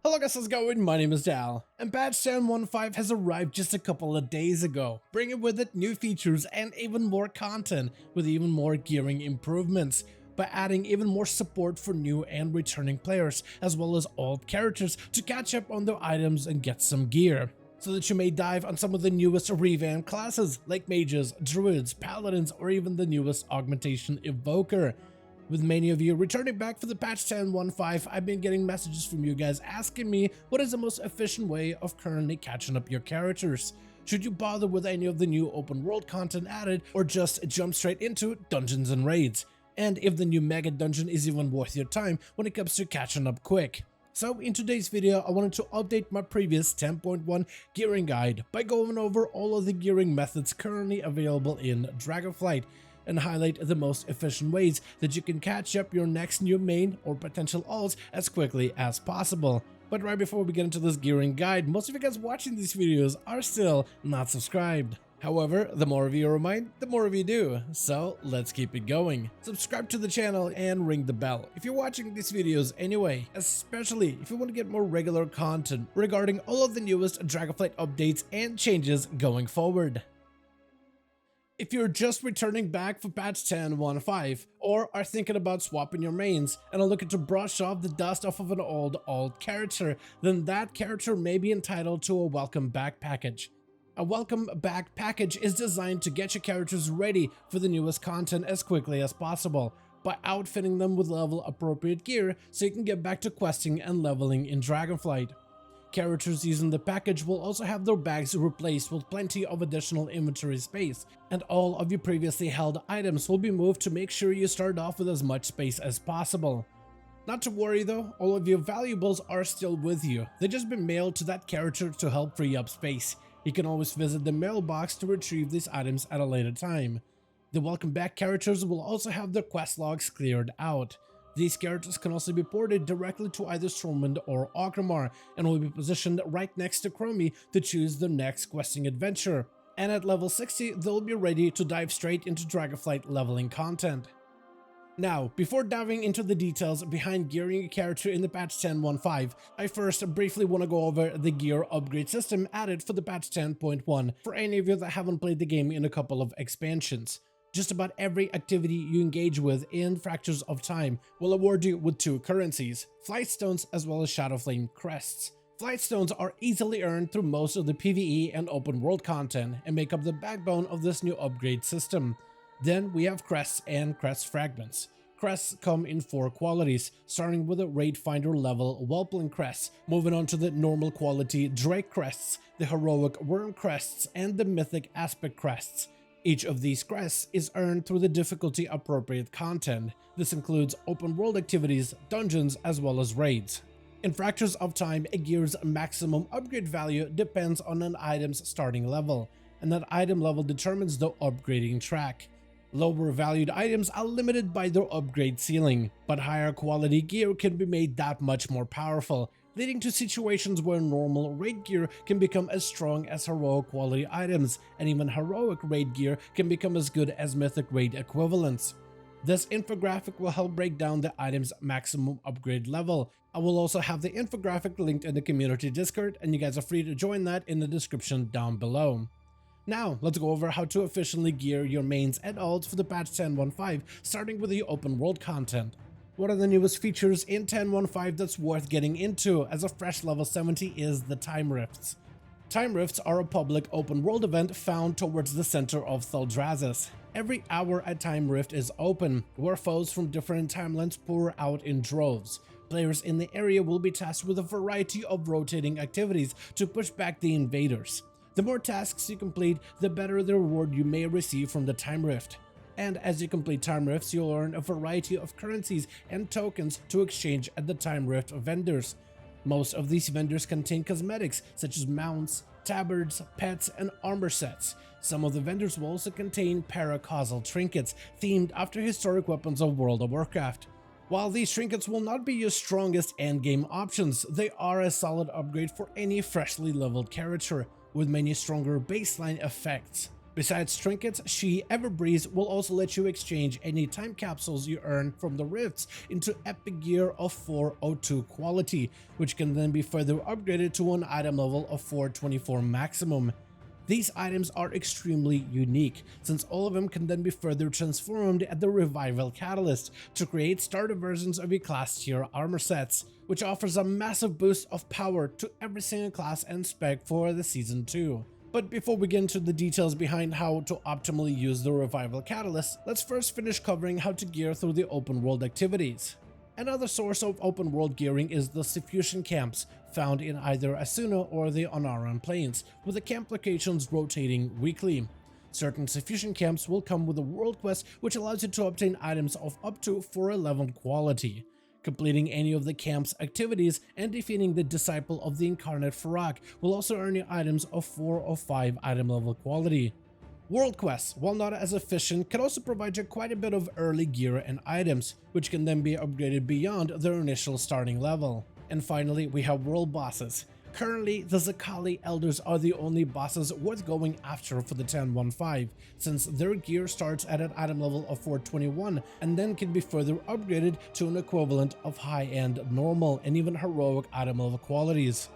Hello guys, how's it going? My name is Dal, and patch 10.15 has arrived just a couple of days ago, bringing with it new features and even more content with even more gearing improvements, by adding even more support for new and returning players, as well as old characters to catch up on their items and get some gear, so that you may dive on some of the newest revamped classes like mages, druids, paladins, or even the newest augmentation evoker. With many of you returning back for the patch 10.15, I've been getting messages from you guys asking me what is the most efficient way of currently catching up your characters. Should you bother with any of the new open world content added, or just jump straight into dungeons and raids? And if the new mega dungeon is even worth your time when it comes to catching up quick. So in today's video, I wanted to update my previous 10.1 gearing guide by going over all of the gearing methods currently available in Dragonflight, and highlight the most efficient ways that you can catch up your next new main or potential alts as quickly as possible. But right before we get into this gearing guide, most of you guys watching these videos are still not subscribed. However, the more of you remind, the more of you do, so let's keep it going. Subscribe to the channel and ring the bell if you're watching these videos anyway, especially if you want to get more regular content regarding all of the newest Dragonflight updates and changes going forward. If you're just returning back for patch 10.15 or are thinking about swapping your mains and are looking to brush off the dust off of an old character, then that character may be entitled to a welcome back package. A welcome back package is designed to get your characters ready for the newest content as quickly as possible, by outfitting them with level appropriate gear so you can get back to questing and leveling in Dragonflight. Characters using the package will also have their bags replaced with plenty of additional inventory space, and all of your previously held items will be moved to make sure you start off with as much space as possible. Not to worry though, all of your valuables are still with you. They've just been mailed to that character to help free up space. You can always visit the mailbox to retrieve these items at a later time. The welcome back characters will also have their quest logs cleared out. These characters can also be ported directly to either Stormwind or Orgrimmar, and will be positioned right next to Chromie to choose their next questing adventure. And at level 60, they'll be ready to dive straight into Dragonflight leveling content. Now, before diving into the details behind gearing a character in the patch 10.15, I first briefly want to go over the gear upgrade system added for the patch 10.1 for any of you that haven't played the game in a couple of expansions. Just about every activity you engage with in Fractures of Time will award you with two currencies, Flight Stones as well as Shadowflame Crests. Flight Stones are easily earned through most of the PvE and open world content and make up the backbone of this new upgrade system. Then we have Crests and Crest Fragments. Crests come in four qualities, starting with a Raid Finder level Whelpling Crest, moving on to the normal quality Drake Crests, the heroic Worm Crests, and the mythic Aspect Crests. Each of these crests is earned through the difficulty appropriate content. This includes open world activities, dungeons, as well as raids. In Fractures of Time, a gear's maximum upgrade value depends on an item's starting level, and that item level determines the upgrading track. Lower valued items are limited by their upgrade ceiling, but higher quality gear can be made that much more powerful, leading to situations where normal raid gear can become as strong as heroic quality items, and even heroic raid gear can become as good as mythic raid equivalents. This infographic will help break down the item's maximum upgrade level. I will also have the infographic linked in the community Discord, and you guys are free to join that in the description down below. Now, let's go over how to efficiently gear your mains and alts for the patch 10.15, starting with the open world content. One of the newest features in 10.15 that's worth getting into as a fresh level 70 is the Time Rifts. Time Rifts are a public open world event found towards the center of Thaldraszus. Every hour a Time Rift is open, where foes from different timelines pour out in droves. Players in the area will be tasked with a variety of rotating activities to push back the invaders. The more tasks you complete, the better the reward you may receive from the Time Rift. And as you complete Time Rifts, you'll earn a variety of currencies and tokens to exchange at the Time Rift vendors. Most of these vendors contain cosmetics such as mounts, tabards, pets, and armor sets. Some of the vendors will also contain paracausal trinkets themed after historic weapons of World of Warcraft. While these trinkets will not be your strongest endgame options, they are a solid upgrade for any freshly leveled character, with many stronger baseline effects. Besides trinkets, She Everbreeze will also let you exchange any time capsules you earn from the rifts into epic gear of 402 quality, which can then be further upgraded to an item level of 424 maximum. These items are extremely unique, since all of them can then be further transformed at the Revival Catalyst to create starter versions of your class tier armor sets, which offers a massive boost of power to every single class and spec for the Season 2. But before we get into the details behind how to optimally use the Revival Catalyst, let's first finish covering how to gear through the open world activities. Another source of open world gearing is the Suffusion camps, found in either Asuna or the Onaran Plains, with the camp locations rotating weekly. Certain Suffusion camps will come with a world quest which allows you to obtain items of up to 411 quality. Completing any of the camp's activities and defeating the Disciple of the Incarnate Farak will also earn you items of 4 or 5 item level quality. World quests, while not as efficient, can also provide you quite a bit of early gear and items, which can then be upgraded beyond their initial starting level. And finally, we have world bosses. Currently, the Zakali Elders are the only bosses worth going after for the 10-1-5, since their gear starts at an item level of 421 and then can be further upgraded to an equivalent of high-end, normal, and even heroic item level qualities.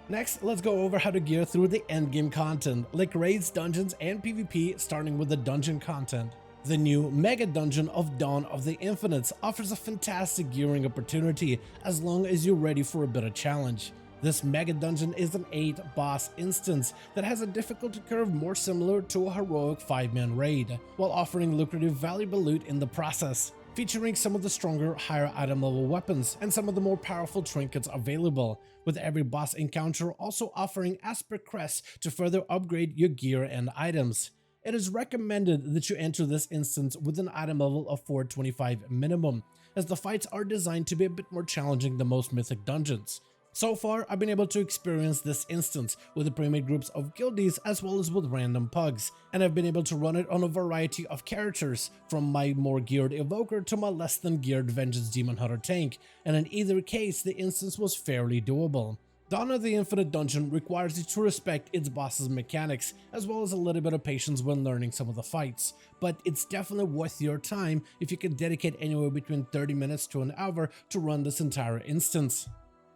Next, let's go over how to gear through the endgame content, like raids, dungeons, and PvP, starting with the dungeon content. The new Mega Dungeon of Dawn of the Infinites offers a fantastic gearing opportunity as long as you're ready for a bit of challenge. This Mega Dungeon is an 8-boss instance that has a difficulty curve more similar to a heroic 5-man raid, while offering lucrative valuable loot in the process, featuring some of the stronger, higher item level weapons and some of the more powerful trinkets available, with every boss encounter also offering Aspect Crests to further upgrade your gear and items. It is recommended that you enter this instance with an item level of 425 minimum, as the fights are designed to be a bit more challenging than most mythic dungeons. So far, I've been able to experience this instance with the pre-made groups of guildies as well as with random pugs, and I've been able to run it on a variety of characters, from my more geared Evoker to my less than geared Vengeance Demon Hunter tank, and in either case the instance was fairly doable. Dawn of the Infinite Dungeon requires you to respect its boss's mechanics, as well as a little bit of patience when learning some of the fights, but it's definitely worth your time if you can dedicate anywhere between 30 minutes to an hour to run this entire instance.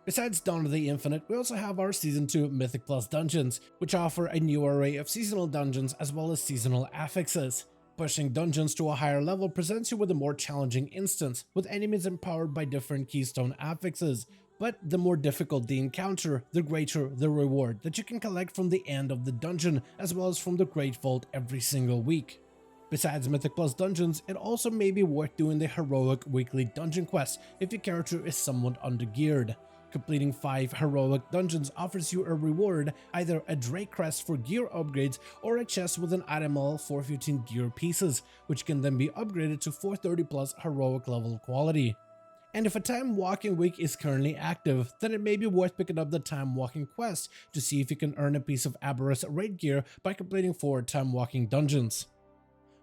Besides Dawn of the Infinite, we also have our Season 2 Mythic Plus dungeons, which offer a new array of seasonal dungeons as well as seasonal affixes. Pushing dungeons to a higher level presents you with a more challenging instance, with enemies empowered by different keystone affixes, but the more difficult the encounter, the greater the reward that you can collect from the end of the dungeon, as well as from the Great Vault every single week. Besides Mythic Plus dungeons, it also may be worth doing the heroic weekly dungeon quest if your character is somewhat undergeared. Completing 5 heroic dungeons offers you a reward, either a Drake Crest for gear upgrades or a chest with an item level 415 gear pieces, which can then be upgraded to 430 plus heroic level quality. And if a time walking week is currently active, then it may be worth picking up the time walking quest to see if you can earn a piece of Aberrus raid gear by completing 4 time walking dungeons.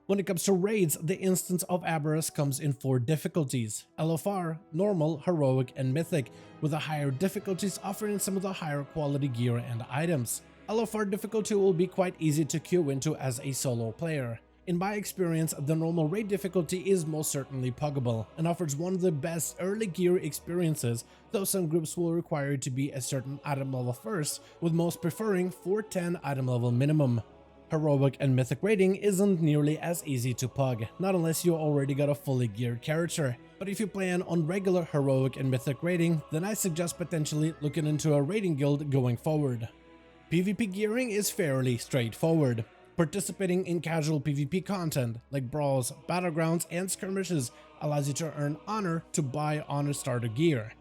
When it comes to raids, the instance of Aberrus comes in 4 difficulties: LFR, Normal, Heroic, and Mythic, with the higher difficulties offering some of the higher quality gear and items. LFR difficulty will be quite easy to queue into as a solo player. In my experience, the normal raid difficulty is most certainly puggable and offers one of the best early gear experiences, though some groups will require you to be a certain item level first, with most preferring 410 item level minimum. Heroic and Mythic raiding isn't nearly as easy to pug, not unless you already got a fully geared character. But if you plan on regular Heroic and Mythic raiding, then I suggest potentially looking into a raiding guild going forward. PvP gearing is fairly straightforward. Participating in casual PvP content like brawls, battlegrounds, and skirmishes allows you to earn honor to buy honor starter gear.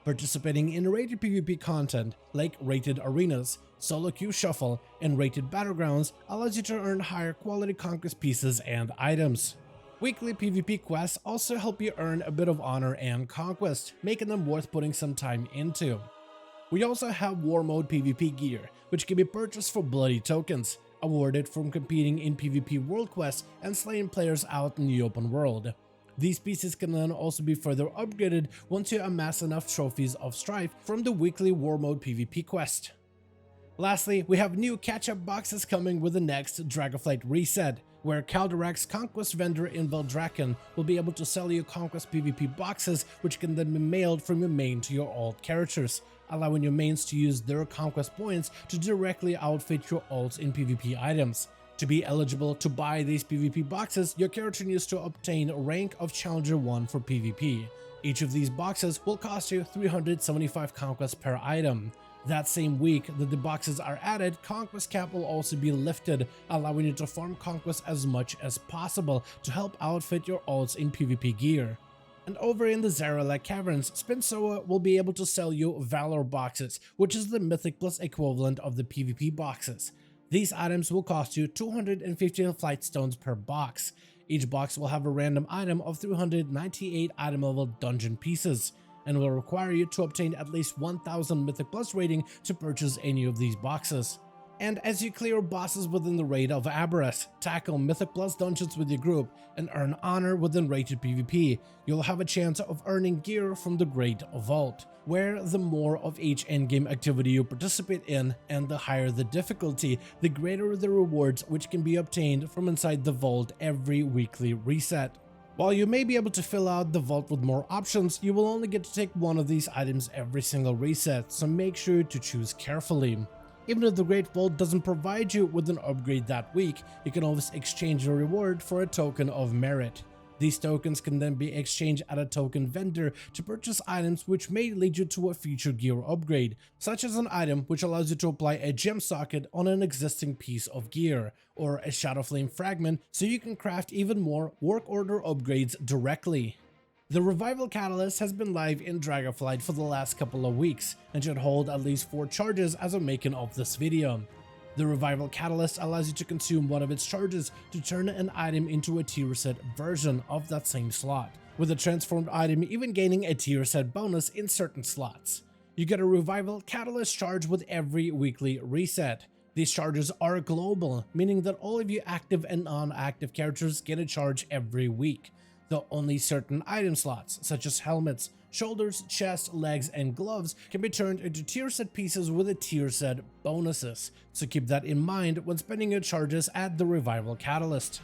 Participating in rated PvP content like rated arenas, solo queue shuffle, and rated battlegrounds allows you to earn higher quality conquest pieces and items. Weekly PvP quests also help you earn a bit of honor and conquest, making them worth putting some time into. We also have War Mode PvP gear, which can be purchased for bloody tokens, awarded from competing in PvP world quests and slaying players out in the open world. These pieces can then also be further upgraded once you amass enough trophies of strife from the weekly War Mode PvP quest. Lastly, we have new catch-up boxes coming with the next Dragonflight reset, where Calderak's Conquest vendor in Veldraken will be able to sell you Conquest PvP boxes, which can then be mailed from your main to your alt characters, allowing your mains to use their Conquest points to directly outfit your alts in PvP items. To be eligible to buy these PvP boxes, your character needs to obtain rank of Challenger 1 for PvP. Each of these boxes will cost you 375 Conquest per item. That same week that the boxes are added, Conquest cap will also be lifted, allowing you to farm Conquest as much as possible to help outfit your alts in PvP gear. And over in the Zaralek Caverns, Spinsoa will be able to sell you Valor boxes, which is the Mythic Plus equivalent of the PvP boxes. These items will cost you 250 flight stones per box. Each box will have a random item of 398 item level dungeon pieces, and will require you to obtain at least 1000 Mythic Plus rating to purchase any of these boxes. And as you clear bosses within the raid of Aberrus, tackle Mythic Plus dungeons with your group, and earn honor within rated PvP, you'll have a chance of earning gear from the Great Vault, where the more of each endgame activity you participate in, and the higher the difficulty, the greater the rewards which can be obtained from inside the vault every weekly reset. While you may be able to fill out the vault with more options, you will only get to take one of these items every single reset, so make sure to choose carefully. Even if the Great Vault doesn't provide you with an upgrade that week, you can always exchange your reward for a token of merit. These tokens can then be exchanged at a token vendor to purchase items which may lead you to a future gear upgrade, such as an item which allows you to apply a gem socket on an existing piece of gear, or a Shadow Flame fragment so you can craft even more work order upgrades directly. The Revival Catalyst has been live in Dragonflight for the last couple of weeks and should hold at least 4 charges as of making of this video. The Revival Catalyst allows you to consume one of its charges to turn an item into a tier set version of that same slot, with a transformed item even gaining a tier set bonus in certain slots. You get a Revival Catalyst charge with every weekly reset. These charges are global, meaning that all of you active and non-active characters get a charge every week, though only certain item slots, such as helmets, shoulders, chest, legs, and gloves can be turned into tier set pieces with a tier set bonuses, so keep that in mind when spending your charges at the Revival Catalyst.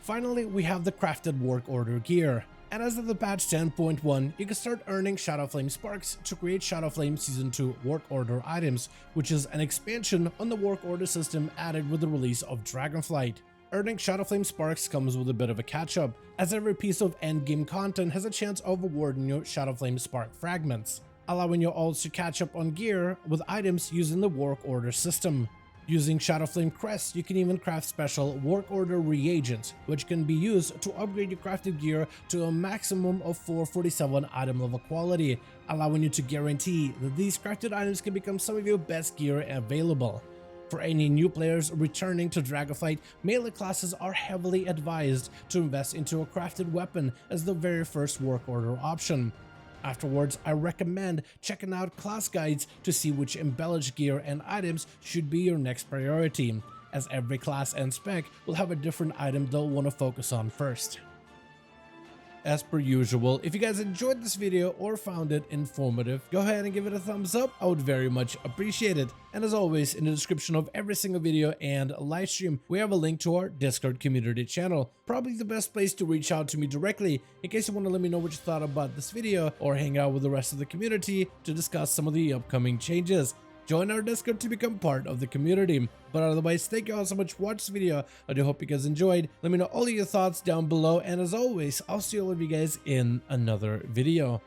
Finally, we have the crafted work order gear, and as of the patch 10.1, you can start earning Shadowflame Sparks to create Shadowflame Season 2 work order items, which is an expansion on the work order system added with the release of Dragonflight. Earning Shadowflame Sparks comes with a bit of a catch-up, as every piece of endgame content has a chance of awarding you Shadowflame Spark fragments, allowing you alts to catch up on gear with items using the work order system. Using Shadowflame Crest, you can even craft special work order reagents, which can be used to upgrade your crafted gear to a maximum of 447 item level quality, allowing you to guarantee that these crafted items can become some of your best gear available. For any new players returning to Dragonflight, melee classes are heavily advised to invest into a crafted weapon as the very first work order option. Afterwards, I recommend checking out class guides to see which embellished gear and items should be your next priority, as every class and spec will have a different item they'll want to focus on first. As per usual, if you guys enjoyed this video or found it informative, go ahead and give it a thumbs up. I would very much appreciate it. And as always, in the description of every single video and live stream, we have a link to our Discord community channel. Probably the best place to reach out to me directly in case you want to let me know what you thought about this video or hang out with the rest of the community to discuss some of the upcoming changes. Join our Discord to become part of the community. But otherwise, thank you all so much for watching this video. I do hope you guys enjoyed. Let me know all of your thoughts down below. And as always, I'll see all of you guys in another video.